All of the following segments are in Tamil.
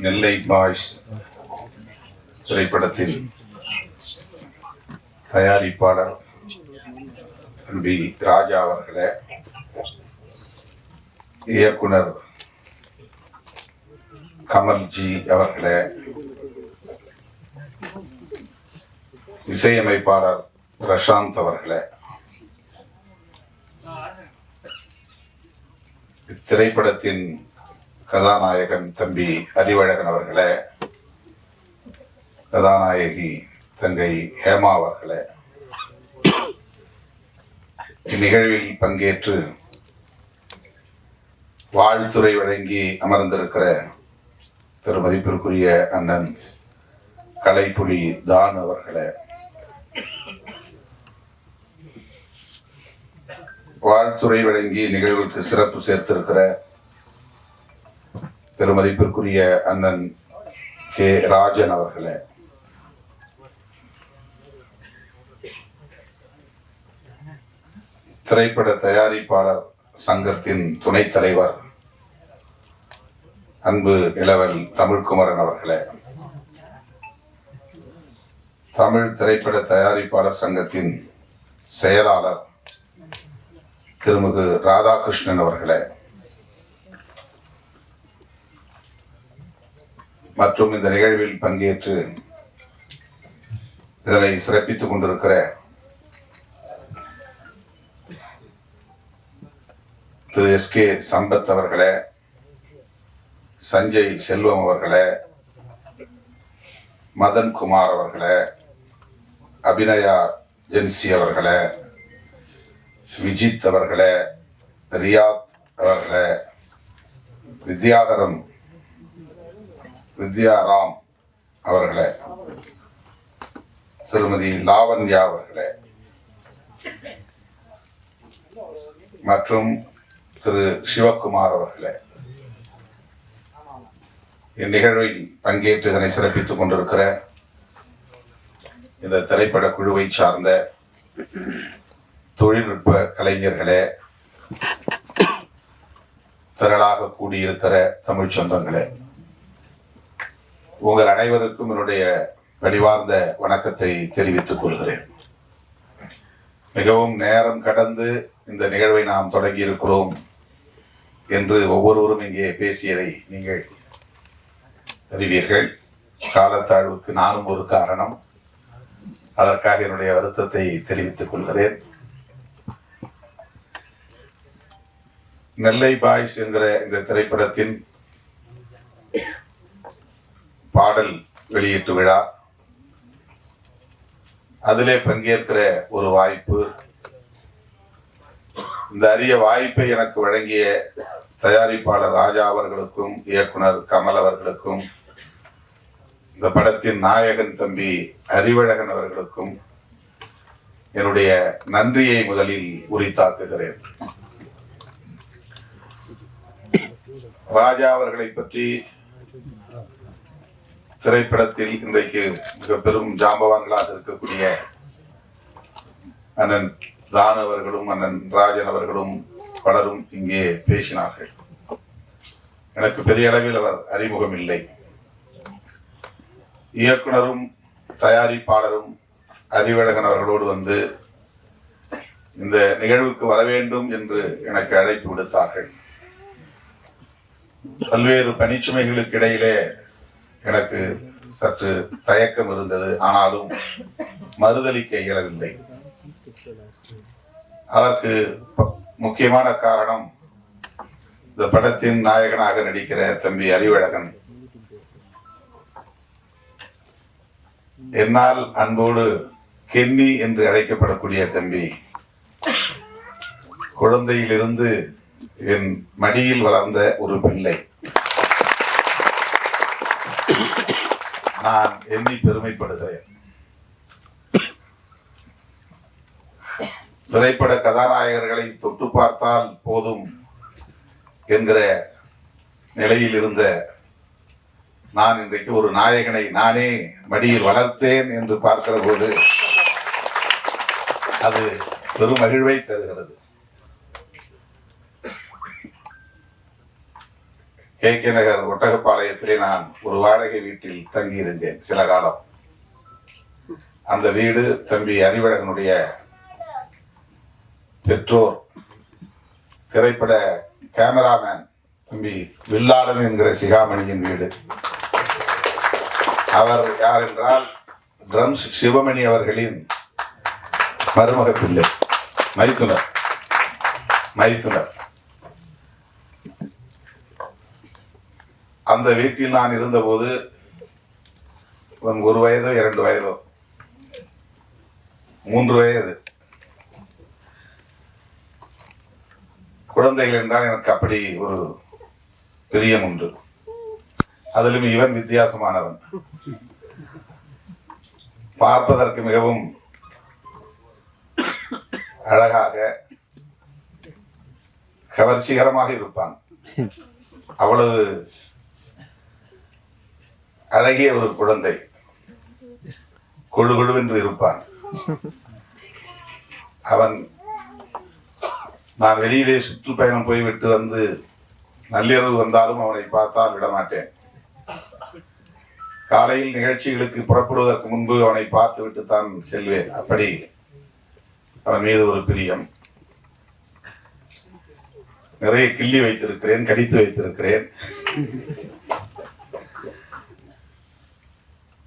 நெல்லை பாய்ஸ் திரைப்படத்தின் தயாரிப்பாளர் தம்பி ராஜா அவர்களே, இயக்குனர் கமல்ஜி அவர்களே, இசையமைப்பாளர் பிரசாந்த் அவர்களே, இத்திரைப்படத்தின் கதாநாயகன் தம்பி அறிவழகன் அவர்களே, கதாநாயகி தங்கை ஹேமா அவர்களே, இந்நிகழ்வில் பங்கேற்று வாழ்த்துறை வழங்கி அமர்ந்திருக்கிற பெருமதிப்பிற்குரிய அண்ணன் கலைப்புலி தான் அவர்களே, வாழ்த்துறை வழங்கி நிகழ்வுக்கு சிறப்பு சேர்த்திருக்கிற பெருமதிப்பிற்குரிய அண்ணன் கே ராஜன் அவர்களே, திரைப்பட தயாரிப்பாளர் சங்கத்தின் துணைத் தலைவர் அன்பு இளவல் தமிழ்குமரன் அவர்களே, தமிழ் திரைப்பட தயாரிப்பாளர் சங்கத்தின் செயலாளர் திருமிகு ராதாகிருஷ்ணன் அவர்களே, மற்றும் இந்த நிகழ்வில் பங்கேற்று இதனை சிறப்பித்துக் கொண்டிருக்கிற திரு எஸ்.கே. சம்பத் அவர்களே, சஞ்சய் செல்வம் அவர்களே, மதன் குமார் அவர்களே, அபிநயா ஜென்சி அவர்களே, விஜித் அவர்களே, ரியாத் அவர்களே, வித்யாராம் அவர்களே, திருமதி லாவண்யா அவர்களே மற்றும் திரு சிவகுமார் அவர்களே, இந்நிகழ்வில் பங்கேற்று இதனை சிறப்பித்துக் கொண்டிருக்கிற இந்த திரைப்பட குழுவை சார்ந்த தொழில்நுட்ப கலைஞர்களே, திரளாக கூடியிருக்கிற தமிழ் சொந்தங்களே, உங்கள் அனைவருக்கும் என்னுடைய வழிவார்ந்த வணக்கத்தை தெரிவித்துக் கொள்கிறேன். மிகவும் நேரம் கடந்து இந்த நிகழ்வை நாம் தொடங்கி இருக்கிறோம் என்று ஒவ்வொருவரும் இங்கே பேசியதை நீங்கள் அறிவீர்கள். காலத்தாழ்வுக்கு நானும் ஒரு காரணம். அதற்காக என்னுடைய வருத்தத்தை தெரிவித்துக் கொள்கிறேன். நெல்லை பாய்ஸ் என்கிற இந்த திரைப்படத்தின் பாடல் வெளியீட்டு விழா, அதிலே பங்கேற்கிற ஒரு வாய்ப்பு, இந்த அரிய வாய்ப்பை எனக்கு வழங்கிய தயாரிப்பாளர் ராஜா அவர்களுக்கும் இயக்குனர் கமல் அவர்களுக்கும் இந்த படத்தின் நாயகன் தம்பி அறிவழகன் அவர்களுக்கும் என்னுடைய நன்றியை முதலில் உரித்தாக்குகிறேன். ராஜா அவர்களை பற்றி திரைப்படத்தில் இன்றைக்கு மிக பெரும் ஜாம்பவான்களாக இருக்கக்கூடிய அண்ணன் தான் அவர்களும் அண்ணன் ராஜன் அவர்களும் பலரும் இங்கே பேசினார்கள். எனக்கு பெரிய அளவில் அவர் அறிமுகம் இல்லை. இயக்குனரும் தயாரிப்பாளரும் அறிவழகன் அவர்களோடு வந்து இந்த நிகழ்வுக்கு வர வேண்டும் என்று எனக்கு அழைப்பு விடுத்தார்கள். பல்வேறு பணிச்சுமைகளுக்கு இடையிலே எனக்கு சற்று தயக்கம் இருந்தது. ஆனாலும் மறுதலிக்க இயலவில்லை. அதற்கு முக்கியமான காரணம், இந்த படத்தின் நாயகனாக நடிக்கிற தம்பி அறிவழகன் என்னால் அன்போடு கென்னி என்று அழைக்கப்படக்கூடிய தம்பி, குழந்தையிலிருந்து என் மடியில் வளர்ந்த ஒரு பிள்ளை. நான் எண்ணி பெருமைப்படுகிறேன். திரைப்பட கதாநாயகர்களை தொட்டு பார்த்தால் போதும் என்கிற நிலையில் இருந்த நான் இன்றைக்கு ஒரு நாயகனை நானே மடியில் வளர்த்தேன் என்று பார்க்கிற போது அது பெரும் மகிழ்வை தருகிறது. KK நகர் ஒட்டகப்பாளையத்திலே நான் ஒரு வாடகை வீட்டில் தங்கியிருந்தேன் சில காலம். அந்த வீடு தம்பி அறிவழகனுடைய பெற்றோர் திரைப்பட கேமராமேன் தம்பி வில்லாளன் என்கிற சிகாமணியின் வீடு. அவர் யார் என்றால் ட்ரம்ஸ் சிவமணி அவர்களின் மருமக பிள்ளை மைத்துனர். அந்த வீட்டில் நான் இருந்தபோது ஒரு வயதோ 2 வயதோ 3 வயது குழந்தைகள் என்றால் எனக்கு அப்படி ஒரு பிரியம் உண்டு. அதிலும் இவன் வித்தியாசமானவன், பார்ப்பதற்கு மிகவும் அழகாக கவர்ச்சிகரமாக இருப்பான். அவ்வளவு அழகிய ஒரு குழந்தை, கொழுகொழுவென்று இருப்பான். அவன் நான் வெளியிலே சுற்றுப்பயணம் போய்விட்டு வந்து நள்ளிரவு வந்தாலும் அவனை பார்த்தால் விடமாட்டேன். காலையில் நிகழ்ச்சிகளுக்கு புறப்படுவதற்கு முன்பு அவனை பார்த்துவிட்டு தான் செல்வேன். அப்படி அவன் மீது ஒரு பிரியம். நிறைய கிள்ளி வைத்திருக்கிறேன், கடித்து வைத்திருக்கிறேன்.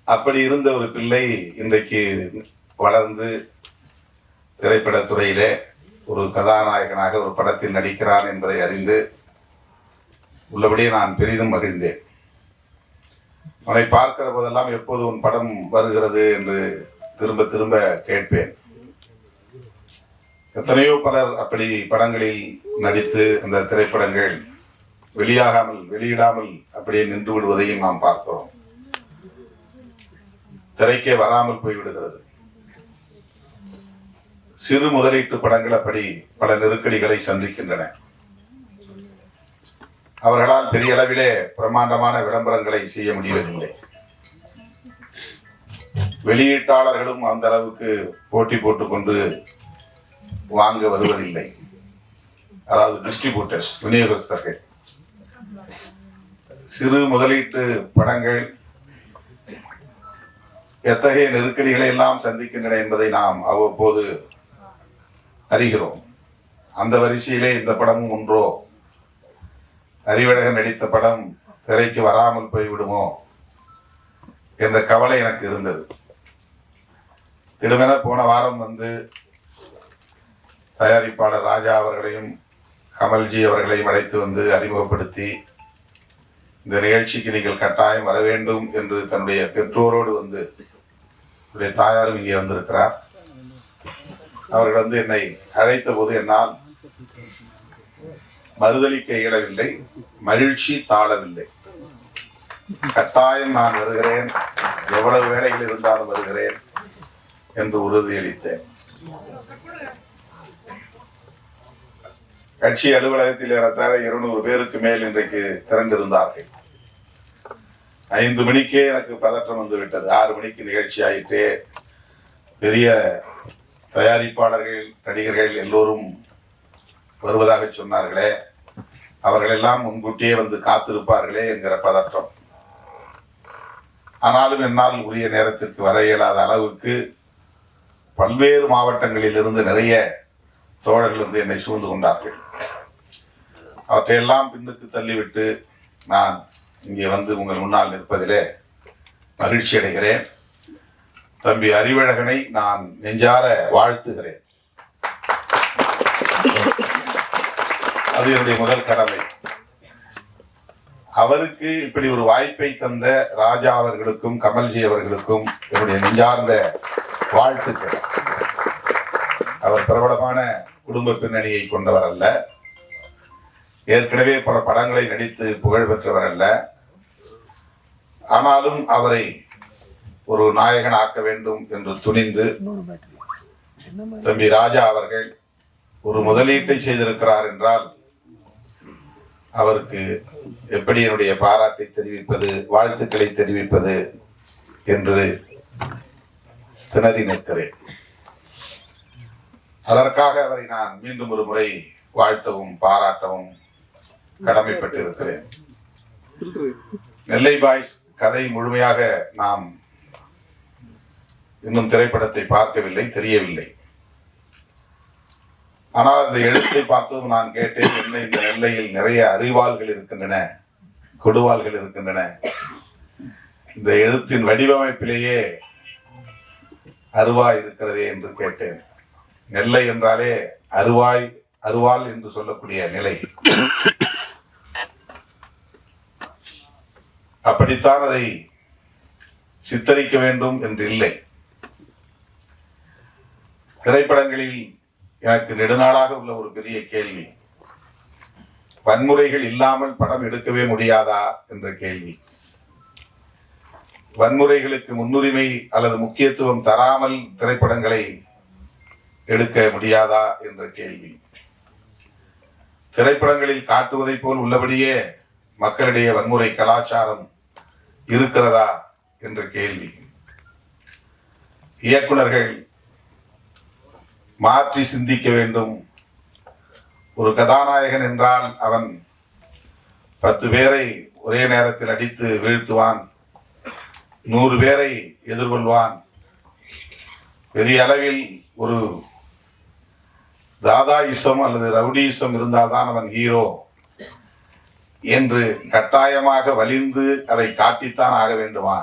அப்படி இருந்த ஒரு பிள்ளை இன்றைக்கு வளர்ந்து திரைப்படத்துறையிலே ஒரு கதாநாயகனாக ஒரு படத்தில் நடிக்கிறான் என்பதை அறிந்து உள்ளபடியே நான் பெரிதும் மகிழ்ந்தேன். அவனை பார்க்கிற போதெல்லாம் எப்போது உன் படம் வருகிறது என்று திரும்ப திரும்ப கேட்பேன். எத்தனையோ பலர் அப்படி படங்களில் நடித்து அந்த திரைப்படங்கள் வெளியிடாமல் அப்படியே நின்று விடுவதையும் நாம் பார்க்கிறோம். திரைக்கே வராமல் போய்விடுகிறது. சிறு முதலீட்டு படங்கள் அப்படி பல நெருக்கடிகளை சந்திக்கின்றன. அவர்களால் பெரிய அளவிலே பிரம்மாண்டமான விளம்பரங்களை செய்ய முடிவதில்லை. வெளியீட்டாளர்களும் அந்த அளவுக்கு போட்டி போட்டுக்கொண்டு வாங்க வருவதில்லை. அதாவது டிஸ்ட்ரிபியூட்டர்ஸ், விநியோகஸ்தர்கள். சிறு முதலீட்டு படங்கள் எத்தகைய நெருக்கடிகளை எல்லாம் சந்திக்கின்றன என்பதை நாம் அவ்வப்போது அறிகிறோம். அந்த வரிசையிலே இந்த படமும் ஒன்றோ, அறிவழகன் நடித்த படம் திரைக்கு வராமல் போய்விடுமோ என்ற கவலை எனக்கு இருந்தது. திடமென போன வாரம் வந்து தயாரிப்பாளர் ராஜா அவர்களையும் கமல்ஜி அவர்களையும் அழைத்து வந்து அறிமுகப்படுத்தி, இந்த நிகழ்ச்சிக்கு நீங்கள் கட்டாயம் வர வேண்டும் என்று தன்னுடைய பெற்றோரோடு வந்து, என்னுடைய தாயாரும் இங்கே வந்திருக்கிறார். அவர்கள் வந்து என்னை அழைத்த போது என்னால் மறுதலிக்க இயலவில்லை, மகிழ்ச்சி தாழவில்லை. கட்டாயம் நான் வருகிறேன், எவ்வளவு வேலைகள் இருந்தாலும் வருகிறேன் என்று உறுதியளித்தேன். கட்சி அலுவலகத்தில் ஏறத்தாழ 200 பேருக்கு மேல் இன்றைக்கு திரண்டிருந்தார்கள். 5 மணிக்கே எனக்கு பதற்றம் வந்து விட்டது. 6 மணிக்கு நிகழ்ச்சி ஆயிற்றே. பெரிய தயாரிப்பாளர்கள், நடிகர்கள் எல்லோரும் வருவதாக சொன்னார்களே, அவர்கள் எல்லாம் முன்கூட்டியே வந்து காத்திருப்பார்களே என்கிற பதற்றம். ஆனாலும் என்னால் உரிய நேரத்திற்கு வர இயலாத அளவுக்கு பல்வேறு மாவட்டங்களில் இருந்து நிறைய தோழர்கள் வந்து என்னை சூழ்ந்து கொண்டார்கள். அவற்றையெல்லாம் பின்னுக்கு தள்ளிவிட்டு நான் இங்கே வந்து உங்கள் முன்னால் நிற்பதிலே மகிழ்ச்சி அடைகிறேன். தம்பி அறிவழகனை நான் நெஞ்சார வாழ்த்துகிறேன். அது என்னுடைய முதல் கடமை. அவருக்கு இப்படி ஒரு வாய்ப்பை தந்த ராஜா அவர்களுக்கும் கமல்ஜி அவர்களுக்கும் என்னுடைய நெஞ்சார்ந்த வாழ்த்துக்கள். அவர் பிரபலமான குடும்ப பின்னணியை கொண்டவர் அல்ல, ஏற்கனவே பல படங்களை நடித்து புகழ் பெற்றவர் அல்ல. ஆனாலும் அவரை ஒரு நாயகன் ஆக்க வேண்டும் என்று துணிந்து தம்பி ராஜா அவர்கள் ஒரு முதலீட்டை செய்திருக்கிறார் என்றால் அவருக்கு எப்படி என்னுடைய பாராட்டை தெரிவிப்பது, வாழ்த்துக்களை தெரிவிப்பது என்று திணறி நிற்கிறேன். அதற்காக அவரை நான் மீண்டும் ஒரு முறை வாழ்த்தவும் பாராட்டவும் கடமைப்பட்டிருக்கிறேன். நெல்லை பாய்ஸ் கதை முழுமையாக நாம் இன்னும் திரைப்படத்தை பார்க்கவில்லை, தெரியவில்லை. ஆனால் அந்த எழுத்தை பார்த்ததும் நான் கேட்டேன், என்ன இந்த நெல்லையில் நிறைய அறிவாள்கள் இருக்கின்றன, கொடுவாள்கள் இருக்கின்றன, இந்த எழுத்தின் வடிவமைப்பிலேயே அருவாய் இருக்கிறதே என்று கேட்டேன். நெல்லை என்றாலே அருவாள் என்று சொல்லக்கூடிய நிலை. அப்படித்தான் அதை சித்தரிக்க வேண்டும் என்று இல்லை. திரைப்படங்களில் எனக்கு நெடுநாளாக உள்ள ஒரு பெரிய கேள்வி, வன்முறைகள் இல்லாமல் படம் எடுக்கவே முடியாதா என்ற கேள்வி. வன்முறைகளுக்கு முன்னுரிமை அல்லது முக்கியத்துவம் தராமல் திரைப்படங்களை எடுக்க முடியாதா என்ற கேள்வி. திரைப்படங்களில் காட்டுவதை போல் உள்ளபடியே மக்களிடையே வன்முறை கலாச்சாரம் இருக்கிறதா என்ற கேள்வி. இயக்குனர்கள் மாற்றி சிந்திக்க வேண்டும். ஒரு கதாநாயகன் என்றால் அவன் 10 பேரை ஒரே நேரத்தில் அடித்து வீழ்த்துவான், 100 பேரை எதிர்கொள்வான், பெரிய அளவில் ஒரு தாதாயிசம் அல்லது ரவுடியிசம் இருந்தால்தான் அவன் ஹீரோ என்று கட்டாயமாக வலிந்து அதை காட்டித்தான் ஆக வேண்டுமா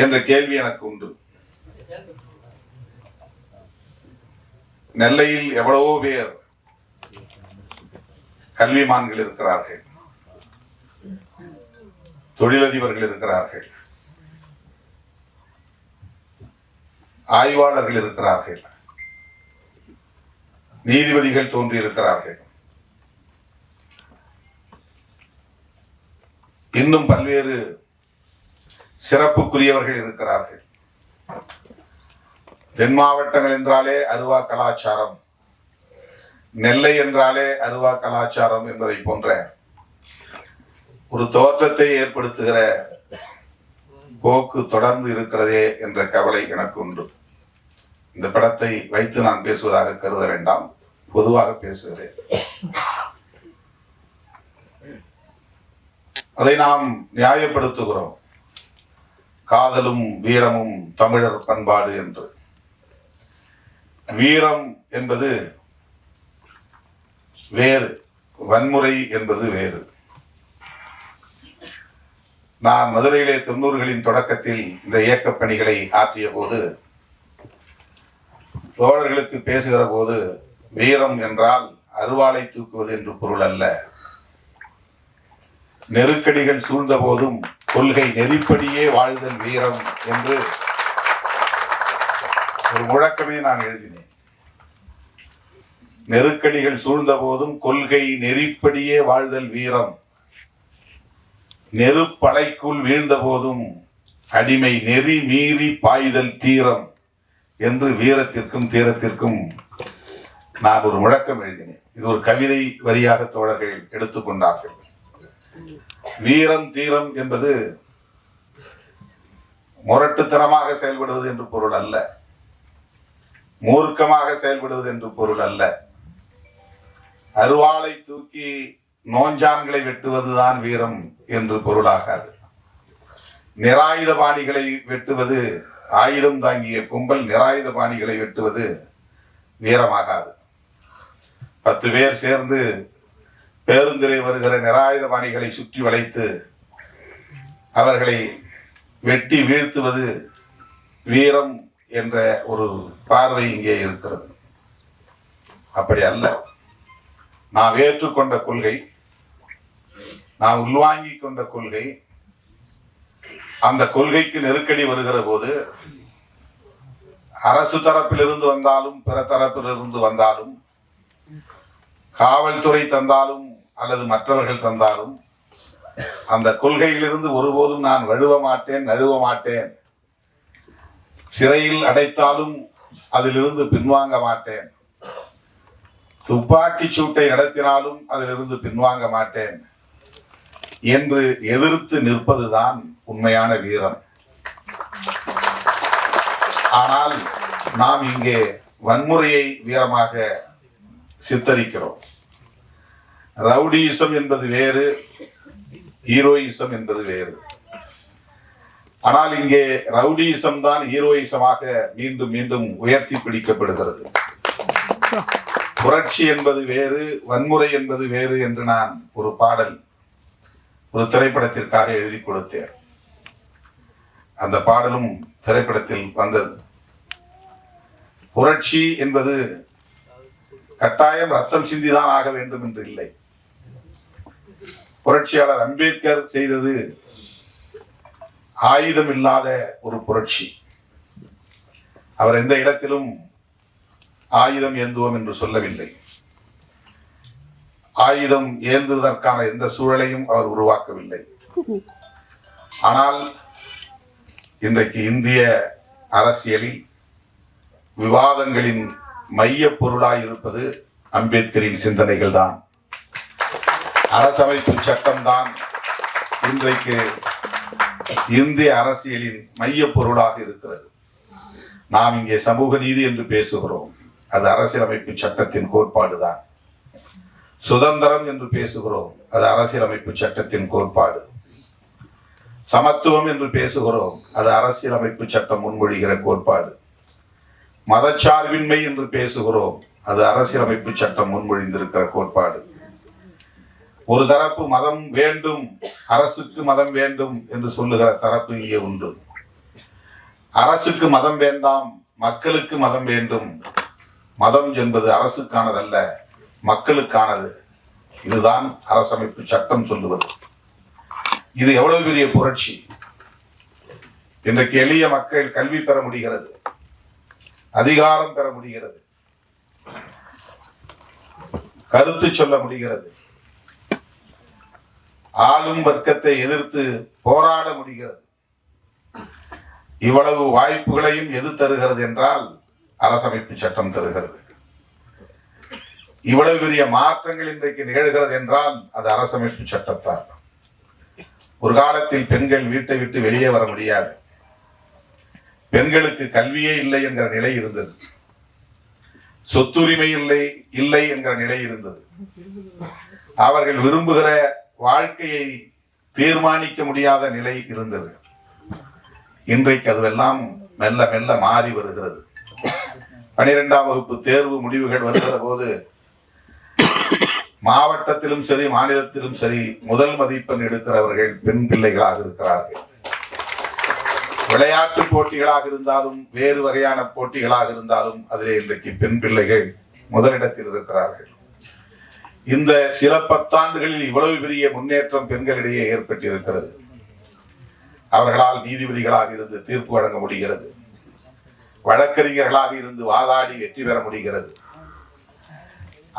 என்ற கேள்வி எனக்கு உண்டு. நெல்லையில் எவ்வளவோ பேர் கல்விமான்கள் இருக்கிறார்கள், தொழிலதிபர்கள் இருக்கிறார்கள், ஆய்வாளர்கள் இருக்கிறார்கள், நீதிபதிகள் தோன்றியிருக்கிறார்கள், இன்னும் பல்வேறு சிறப்புக்குரியவர்கள் இருக்கிறார்கள். தென் மாவட்டங்கள் என்றாலே அருவா கலாச்சாரம், நெல்லை என்றாலே அருவா கலாச்சாரம் என்பதை போன்ற ஒரு தோற்றத்தை ஏற்படுத்துகிற போக்கு தொடர்ந்து இருக்கிறதே என்ற கவலை எனக்கு உண்டு. இந்த படத்தை வைத்து நான் பேசுவதாக கருத வேண்டாம், பொதுவாக பேசுகிறேன். அதை நாம் நியாயப்படுத்துகிறோம், காதலும் வீரமும் தமிழர் பண்பாடு என்று. வீரம் என்பது வேறு, வன்முறை என்பது வேறு. நான் மதுரையிலே 90களின் தொடக்கத்தில் இந்த இயக்கப் பணிகளை ஆற்றிய போது தோழர்களுக்கு பேசுகிற போது, வீரம் என்றால் அருவாளை தூக்குவது என்று பொருள் அல்ல, நெருக்கடிகள் சூழ்ந்த போதும் கொள்கை நெறிப்படியே வாழ்தல் வீரம் என்று ஒரு முழக்கமே நான் எழுதினேன். நெருக்கடிகள் சூழ்ந்த போதும் கொள்கை நெறிப்படியே வாழ்தல் வீரம், நெருப்பலைக்குள் வீழ்ந்த போதும் அடிமை நெறி மீறி பாய்தல் தீரம் என்று வீரத்திற்கும் தீரத்திற்கும் நான் ஒரு முழக்கம் எழுதினேன். இது ஒரு கவிதை வரியாக தோழர்கள் எடுத்துக்கொண்டார்கள். வீரம் தீரம் என்பது முரட்டுத்தனமாக செயல்படுவது என்று பொருள் அல்ல, மூர்க்கமாக செயல்படுவது என்று பொருள் அல்ல. அருவாளை தூக்கி நோஞ்சான்களை வெட்டுவதுதான் வீரம் என்று பொருளாகாது. நிராயுத பாணிகளை வெட்டுவது, ஆயுதம் தாங்கிய கும்பல் நிராயுத பாணிகளை வெட்டுவது வீரமாகாது. 10 பேர் சேர்ந்து பேருந்திலே வருகிற நிராயுத பாணிகளை சுற்றி வளைத்து அவர்களை வெட்டி வீழ்த்துவது வீரம் என்ற ஒரு பார்வை இங்கே இருக்கிறது. அப்படி அல்ல. நாம் ஏற்றுக்கொண்ட கொள்கை, நாம் உள்வாங்கிக் கொண்ட கொள்கை, அந்த கொள்கைக்கு நெருக்கடி வருகிற போது அரசு தரப்பிலிருந்து வந்தாலும் பிற தரப்பிலிருந்து வந்தாலும், காவல்துறை தந்தாலும் அல்லது மற்றவர்கள் தந்தாலும், அந்த கொள்கையிலிருந்து ஒருபோதும் நான் வழுவ மாட்டேன், நழுவ மாட்டேன். சிறையில் அடைத்தாலும் அதிலிருந்து பின்வாங்க மாட்டேன். துப்பாக்கி சூட்டை நடத்தினாலும் அதிலிருந்து பின்வாங்க மாட்டேன் என்று எதிர்த்து நிற்பதுதான் உண்மையான வீரம். ஆனால் நாம் இங்கே வன்முறையை வீரமாக சித்தரிக்கிறோம். ரவுடியிசம் என்பது வேறு, ஹீரோயிசம் என்பது வேறு. ஆனால் இங்கே ரவுடியிசம் தான் ஹீரோயிசமாக மீண்டும் மீண்டும் உயர்த்தி பிடிக்கப்படுகிறது. புரட்சி என்பது வேறு, வன்முறை என்பது வேறு என்று நான் ஒரு பாடல் ஒரு திரைப்படத்திற்காக எழுதி கொடுத்தேன். அந்த பாடலும் திரைப்படத்தில் வந்தது. புரட்சி என்பது கட்டாயம் ரத்தம் சிந்திதான் ஆக வேண்டும் என்று இல்லை. புரட்சியாளர் அம்பேத்கர் செய்தது ஆயுதம் இல்லாத ஒரு புரட்சி. அவர் எந்த இடத்திலும் ஆயுதம் ஏந்துவோம் என்று சொல்லவில்லை. ஆயுதம் ஏந்துவதற்கான எந்த சூழலையும் அவர் உருவாக்கவில்லை. ஆனால் இன்றைக்கு இந்திய அரசியலில் விவாதங்களின் மைய பொருளாய் இருப்பது அம்பேத்கரின் சிந்தனைகள் தான். அரசமைப்பு சட்டம் தான் இன்றைக்கு இந்திய அரசியலின் மைய பொருளாக இருக்கிறது. நாம் இங்கே சமூக நீதி என்று பேசுகிறோம், அது அரசியலமைப்பு சட்டத்தின் கோட்பாடுதான். சுதந்திரம் என்று பேசுகிறோம், அது அரசியலமைப்பு சட்டத்தின் கோட்பாடு. சமத்துவம் என்று பேசுகிறோம், அது அரசியலமைப்பு சட்டம் முன்மொழிகிற கோட்பாடு. மதச்சார்பின்மை என்று பேசுகிறோம், அது அரசியலமைப்பு சட்டம் முன்மொழிந்திருக்கிற கோட்பாடு. ஒரு தரப்பு மதம் வேண்டும், அரசுக்கு மதம் வேண்டும் என்று சொல்லுகிற தரப்பு இங்கே உண்டு. அரசுக்கு மதம் வேண்டாம், மக்களுக்கு மதம் வேண்டும். மதம் என்பது அரசுக்கானதல்ல, மக்களுக்கானது. இதுதான் அரசமைப்பு சட்டம் சொல்லுவது. இது எவ்வளவு பெரிய புரட்சி! இன்றைக்கு எளிய மக்கள் கல்வி பெற முடிகிறது, அதிகாரம் பெற முடிகிறது, கருத்து சொல்ல முடிகிறது, ஆளும் வர்க்கத்தை எதிர்த்து போராட முடிகிறது. இவ்வளவு வாய்ப்புகளையும் எது தருகிறது என்றால் அரசமைப்பு சட்டம் தருகிறது. இவ்வளவு பெரிய மாற்றங்கள் இன்றைக்கு நிகழ்கிறது என்றால் அது அரசமைப்பு சட்டத்தால். ஒரு காலத்தில் பெண்கள் வீட்டை விட்டு வெளியே வர முடியாது, பெண்களுக்கு கல்வியே இல்லை என்கிற நிலை இருந்தது, சொத்துரிமை இல்லை என்கிற நிலை இருந்தது, அவர்கள் விரும்புகிற வாழ்க்கையை தீர்மானிக்க முடியாத நிலை இருந்தது. இன்றைக்கு அதுவெல்லாம் மெல்ல மெல்ல மாறி வருகிறது. 12ஆம் வகுப்பு தேர்வு முடிவுகள் வருகிற போது மாவட்டத்திலும் சரி, மாநிலத்திலும் சரி, முதல் மதிப்பெண் எடுக்கிறவர்கள் பெண் பிள்ளைகளாக இருக்கிறார்கள். விளையாட்டு போட்டிகளாக இருந்தாலும், வேறு வகையான போட்டிகளாக இருந்தாலும் அதிலே இன்றைக்கு பெண் பிள்ளைகள் முதலிடத்தில் இருக்கிறார்கள். இந்த சில 10 ஆண்டுகளில் இவ்வளவு பெரிய முன்னேற்றம் பெண்களிடையே ஏற்பட்டிருக்கிறது. அவர்களால் நீதிபதிகளாக இருந்து தீர்ப்பு வழங்க முடிகிறது, வழக்கறிஞர்களாக இருந்து வாதாடி வெற்றி பெற முடிகிறது,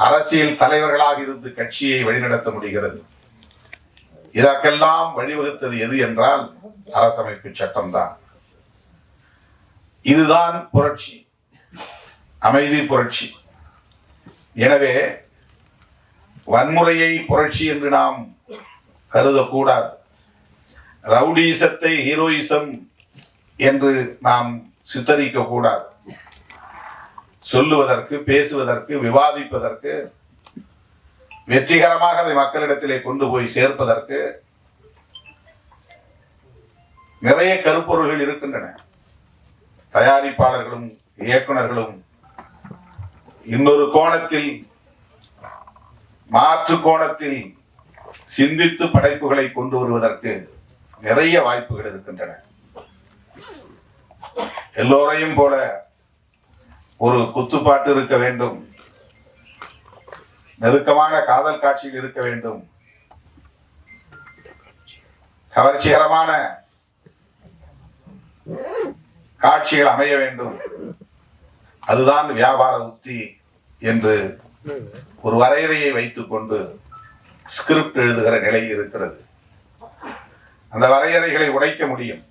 அரசியல் தலைவர்களாக இருந்து கட்சியை வழிநடத்த முடிகிறது. இதற்கெல்லாம் வழிவகுத்தது எது என்றால் அரசமைப்பு சட்டம்தான். இதுதான் புரட்சி, அமைதி புரட்சி. எனவே வன்முறையை புரட்சி என்று நாம் கருதக்கூடாது. ரவுடிசத்தை ஹீரோயிசம் என்று நாம் சித்தரிக்க கூடாது. சொல்லுவதற்கு, பேசுவதற்கு, விவாதிப்பதற்கு, வெற்றிகரமாக அதை மக்களிடத்திலே கொண்டு போய் சேர்ப்பதற்கு நிறைய கருப்பொருள்கள் இருக்கின்றன. தயாரிப்பாளர்களும் இயக்குனர்களும் இன்னொரு கோணத்தில், மாற்று கோணத்தில் சிந்தித்து படைப்புகளை கொண்டு வருவதற்கு நிறைய வாய்ப்புகள் இருக்கின்றன. எல்லோரையும் போல ஒரு குத்துப்பாட்டு இருக்க வேண்டும், நெருக்கமான காதல் காட்சியில் இருக்க வேண்டும், கவர்ச்சிகரமான காட்சிகள் அமைய வேண்டும், அதுதான் வியாபார உத்தி என்று ஒரு வரையறையை வைத்துக் கொண்டு ஸ்கிரிப்ட் எழுதுகிற நிலை இருக்கிறது. அந்த வரையறைகளை உடைக்க முடியும்.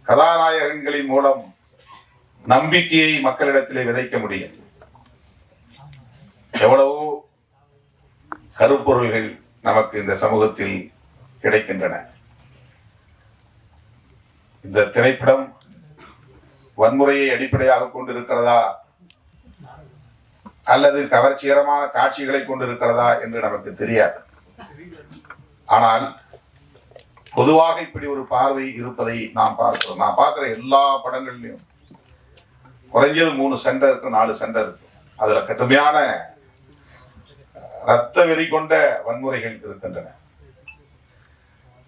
கதாநாயகங்களின் மூலம் நம்பிக்கையை மக்களிடத்திலே விதைக்க முடியும். எவ்வளவோ கருப்பொருள்கள் நமக்கு இந்த சமூகத்தில் கிடைக்கின்றன. இந்த திரைப்படம் வன்முறையை அடிப்படையாக கொண்டிருக்கிறதா அல்லது கவர்ச்சிகரமான காட்சிகளை கொண்டிருக்கிறதா என்று நமக்கு தெரியாது. ஆனால் பொதுவாக இப்படி ஒரு பார்வை இருப்பதை நாம் பார்க்கிறோம். நான் பார்க்கிற எல்லா படங்கள்லையும் குறைஞ்சது 3 சண்டை இருக்கு, 4 சண்டை இருக்கு. அதுல கடுமையான இரத்த வெறி கொண்ட வன்முறைகள் இருக்கின்றன.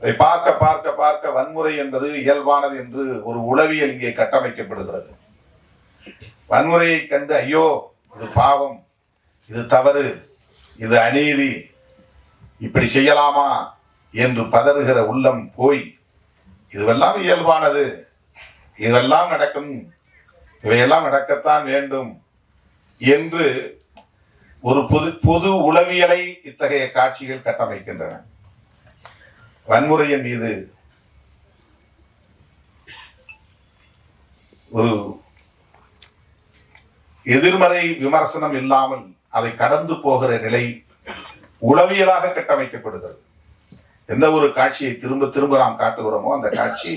அதை பார்க்க பார்க்க பார்க்க வன்முறை என்பது இயல்பானது என்று ஒரு உளவியல் இங்கே கட்டமைக்கப்படுகிறது. வன்முறையை கண்டு ஐயோ இது பாவம், இது தவறு, இது அநீதி, இப்படி செய்யலாமா என்று பதறுகிற உள்ளம் போய் இதுவெல்லாம் இயல்பானது, இதெல்லாம் நடக்கும், இவையெல்லாம் நடக்கத்தான் வேண்டும் என்று ஒரு பொது உளவியலை இத்தகைய காட்சிகள் கட்டமைக்கின்றன. வன்முறையின் மீது ஒரு எதிர்மறை விமர்சனம் இல்லாமல் அதை கடந்து போகிற நிலை உளவியலாக கட்டமைக்கப்படுகிறது. எந்த ஒரு காட்சியை திரும்ப திரும்ப நாம் காட்டுகிறோமோ அந்த காட்சி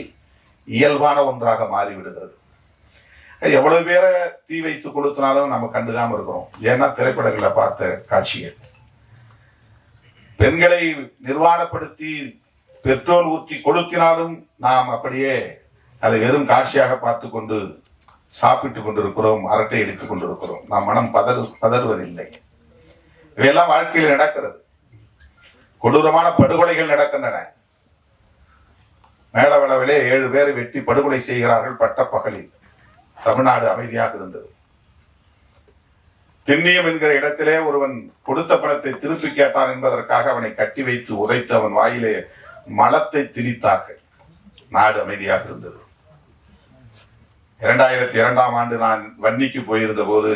இயல்பான ஒன்றாக மாறிவிடுகிறது. எவ்வளவு பேரை தீ வைத்து கொளுத்தினாலும் நம்ம கண்டுக்காம இருக்கிறோம். ஏன்னா திரைப்படங்களை பார்த்த காட்சிகள் பெண்களை நிர்வாணப்படுத்தி பெட்ரோல் ஊற்றி கொளுத்தினாலும் நாம் அப்படியே அதை வெறும் காட்சியாக பார்த்து கொண்டு சாப்பிட்டு கொண்டிருக்கிறோம், அரட்டை அடித்துக் கொண்டிருக்கிறோம். நாம் மனம் பதறுவதில்லை. இவையெல்லாம் வாழ்க்கையில் நடக்கிறது. கொடூரமான படுகொலைகள் நடக்கின்றன. மேடவளவிலே 7 பேரை வெட்டி படுகொலை செய்கிறார்கள் பட்டப்பகலில். தமிழ்நாடு அமைதியாக இருந்தது. திண்ணியம் என்கிற இடத்திலே ஒருவன் கொடுத்த பணத்தை திருப்பி கேட்டான் என்பதற்காக அவனை கட்டி வைத்து உதைத்து அவன் வாயிலே மலத்தை திணித்தார்கள். நாடு அமைதியாக இருந்தது. 2002ஆம் ஆண்டு நான் வன்னிக்கு போயிருந்த போது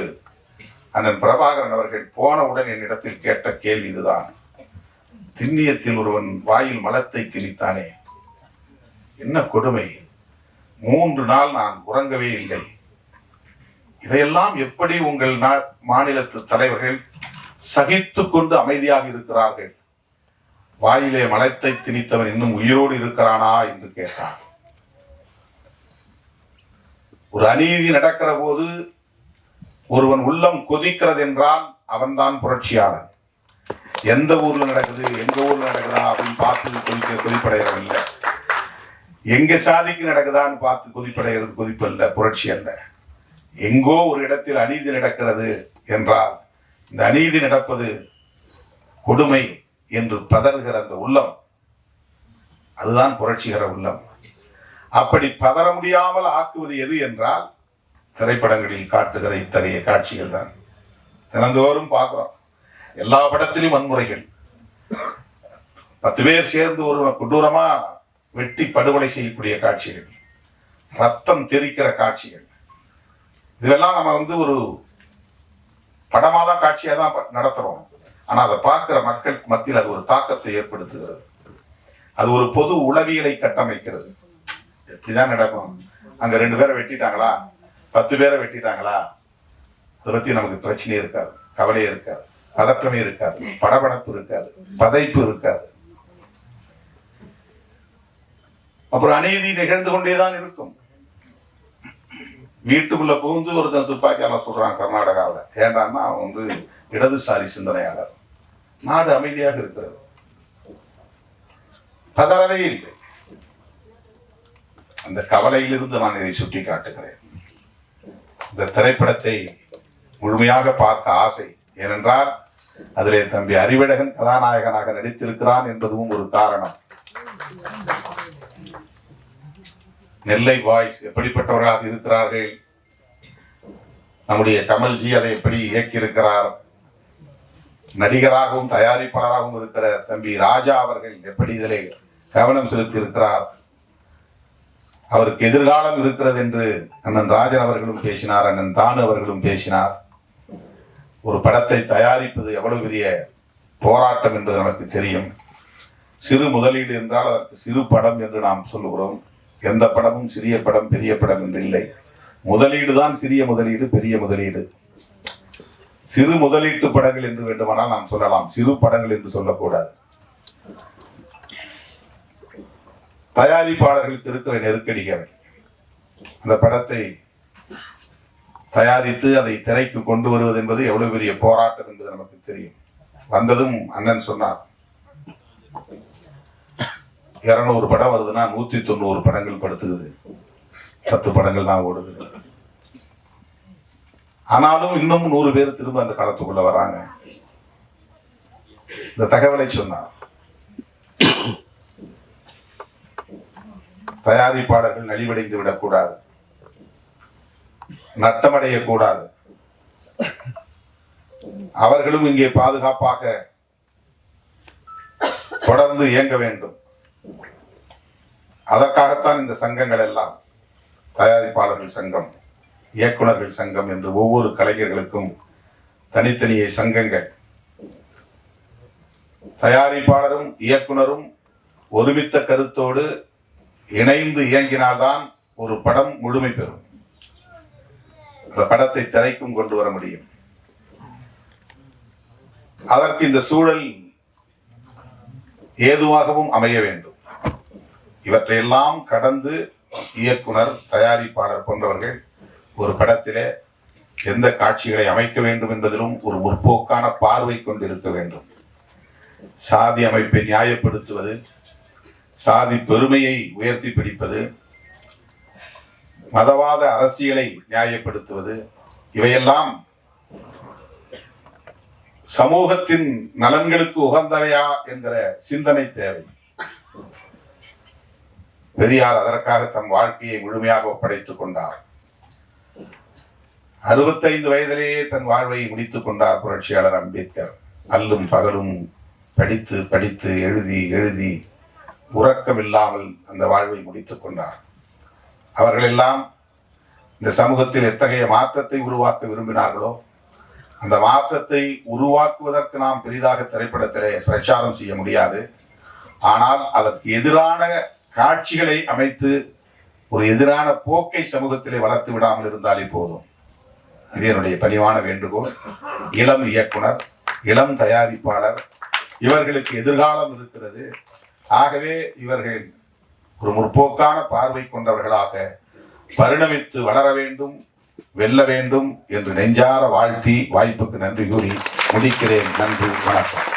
அண்ணன் பிரபாகரன் அவர்கள் போனவுடன் என்னிடத்தில் கேட்ட கேள்வி இதுதான். திண்ணியத்தில் ஒருவன் வாயில் மலத்தை திணித்தானே, என்ன கொடுமை, 3 நாள் நான் உறங்கவே இல்லை. இதையெல்லாம் எப்படி உங்கள் மாநிலத்து தலைவர்கள் சகித்து கொண்டு அமைதியாக இருக்கிறார்கள்? வாயிலே மலத்தை திணித்தவன் இன்னும் உயிரோடு இருக்கிறானா என்று கேட்டார். ஒரு அநீதி நடக்கிற போது ஒருவன் உள்ளம் கொதிக்கிறது என்றால் அவன்தான் புரட்சியாளன். எந்த ஊர்ல நடக்குது, எங்க ஊர்ல நடக்குதா அப்படின்னு பார்த்து கொதிப்படைகிறவில்லை. எங்க சாதிக்கு நடக்குதான்னு பார்த்து கொதிப்படைகிறது கொதிப்பு அல்ல, புரட்சி அல்ல. எங்கோ ஒரு இடத்தில் அநீதி நடக்கிறது என்றால் இந்த அநீதி நடப்பது கொடுமை என்று பதறுகிற அந்த உள்ளம், அதுதான் புரட்சிகர உள்ளம். அப்படி பதற முடியாமல் ஆக்குவது எது என்றால் திரைப்படங்களில் காட்டுகிற இத்தகைய காட்சிகள் தான். தினந்தோறும் பார்க்கிறோம். எல்லா படத்திலும் வன்முறைகள். 10 பேர் சேர்ந்து ஒரு கொடூரமா வெட்டி படுகொலை செய்யக்கூடிய காட்சிகள், ரத்தம் தெரிக்கிற காட்சிகள், இதெல்லாம் நம்ம ஒரு படமாதான் காட்சியா தான் நடத்துறோம். ஆனா அதை பார்க்கிற மக்கள் மத்தியில் அது ஒரு தாக்கத்தை ஏற்படுத்துகிறது. அது ஒரு பொது உளவியலை கட்டமைக்கிறது. இப்படிதான் நடக்கும். அங்க 2 பேரை வெட்டிட்டாங்களா, 10 பேரை வெட்டிட்டாங்களா, அதை பத்தி நமக்கு பிரச்சனையே இருக்காது, கவலையே இருக்காது, பதற்றமே இருக்காது, படபடப்பு இருக்காது, பதைப்பு இருக்காது. அப்புறம் அநீதி நிகழ்ந்து கொண்டேதான் இருக்கும். வீட்டுக்குள்ள புகுந்து ஒருத்தன் துப்பாக்கியால சொல்றான் கர்நாடகாவில். ஏன்டான்னா அவன் இடதுசாரி சிந்தனையாளர். நாடு அமைதியாக இருக்கிறது, பதறவே இல்லை. அந்த கவலையிலிருந்து நான் இதை சுட்டி காட்டுகிறேன். இந்த திரைப்படத்தை முழுமையாக பார்க்க ஆசை. ஏனென்றால் அதிலே தம்பி அறிவழகன் கதாநாயகனாக நடித்திருக்கிறான் என்பதும் ஒரு காரணம். நெல்லை பாய்ஸ் எப்படிப்பட்டவர்களாக இருக்கிறார்கள், நம்முடைய கமல்ஜி அதை எப்படி இயக்கியிருக்கிறார், நடிகராகவும் தயாரிப்பாளராகவும் இருக்கிற தம்பி ராஜா அவர்கள் எப்படி இதிலே கவனம் செலுத்தி இருக்கிறார். அவருக்கு எதிர்காலம் இருக்கிறது என்று அண்ணன் ராஜன் அவர்களும் பேசினார், அண்ணன் தானு அவர்களும் பேசினார். ஒரு படத்தை தயாரிப்பது எவ்வளவு பெரிய போராட்டம் என்பது நமக்கு தெரியும். சிறு முதலீடு என்றால் அதற்கு சிறு படம் என்று நாம் சொல்லுகிறோம். எந்த படமும் சிறிய படம் பெரிய படம் என்று இல்லை. முதலீடு தான் சிறிய முதலீடு, பெரிய முதலீடு. சிறு முதலீட்டு படங்கள் என்று வேண்டுமானால் நாம் சொல்லலாம், சிறு படங்கள் என்று சொல்லக்கூடாது. தயாரிப்பாளர்களுக்கு இருக்கிற நெருக்கடிகள் அந்த படத்தை தயாரித்து அதை திரைக்கு கொண்டு வருவது என்பது எவ்வளவு பெரிய போராட்டம் என்பது நமக்கு தெரியும். வந்ததும் அண்ணன் சொன்னார், 200 படம் வருதுன்னா 190 படங்கள் படுத்துக்குது, 10 படங்கள் தான் ஓடுது. ஆனாலும் இன்னும் 100 பேர் திரும்ப அந்த களத்துக்குள்ள வராங்க. இந்த தகவலை சொன்னார். தயாரிப்பாளர்கள் நலிவடைந்து விடக்கூடாது, நட்டமடையக்கூடாது. அவர்களும் இங்கே பாதுகாப்பாக தொடர்ந்து இயங்க வேண்டும். அதற்காகத்தான் இந்த சங்கங்கள் எல்லாம், தயாரிப்பாளர்கள் சங்கம், இயக்குனர்கள் சங்கம் என்று ஒவ்வொரு கலைஞர்களுக்கும் தனித்தனியே சங்கங்கள். தயாரிப்பாளரும் இயக்குனரும் ஒருமித்த கருத்தோடு இணைந்து இயங்கினால்தான் ஒரு படம் முழுமை பெறும். அந்த படத்தை திரைக்கும் கொண்டு வர முடியும். அதற்கு இந்த சூழல் ஏதுவாகவும் அமைய வேண்டும். இவற்றையெல்லாம் கடந்து இயக்குனர், தயாரிப்பாளர் போன்றவர்கள் ஒரு படத்திலே எந்த காட்சிகளை அமைக்க வேண்டும் என்பதிலும் ஒரு முற்போக்கான பார்வை கொண்டிருக்க வேண்டும். சாதி அமைப்பை நியாயப்படுத்துவது, சாதி பெருமையை உயர்த்தி பிடிப்பது, மதவாத அரசியலை நியாயப்படுத்துவது, இவையெல்லாம் சமூகத்தின் நலன்களுக்கு உகந்தவையா என்கிற சிந்தனை தேவை. பெரியார் அதற்காக தம் வாழ்க்கையை முழுமையாக ஒப்படைத்துக் கொண்டார். 65 வயதிலேயே தன் வாழ்வை முடித்துக் கொண்டார் புரட்சியாளர் அம்பேத்கர். அல்லும் பகலும் படித்து படித்து எழுதி எழுதி உறக்கமில்லாமல் அந்த வாழ்வை முடித்துக் கொண்டார். அவர்களெல்லாம் இந்த சமூகத்தில் எத்தகைய மாற்றத்தை உருவாக்க விரும்பினார்களோ அந்த மாற்றத்தை உருவாக்குவதற்கு நாம் பெரிதாக திரைப்படத்திலே பிரச்சாரம் செய்ய முடியாது. ஆனால் அதற்கு எதிரான காட்சிகளை அமைத்து ஒரு எதிரான போக்கை சமூகத்திலே வளர்த்து விடாமல் இருந்தாலே போதும். இது என்னுடைய பணிவான வேண்டுகோள். இளம் இயக்குனர், இளம் தயாரிப்பாளர், இவர்களுக்கு எதிர்காலம் இருக்கிறது. ஆகவே இவர்கள் ஒரு முற்போக்கான பார்வை கொண்டவர்களாக பரிணமித்து வளர வேண்டும், வெல்ல வேண்டும் என்று நெஞ்சார வாழ்த்தி வாய்ப்புக்கு நன்றி கூறி முடிக்கிறேன். நன்றி, வணக்கம்.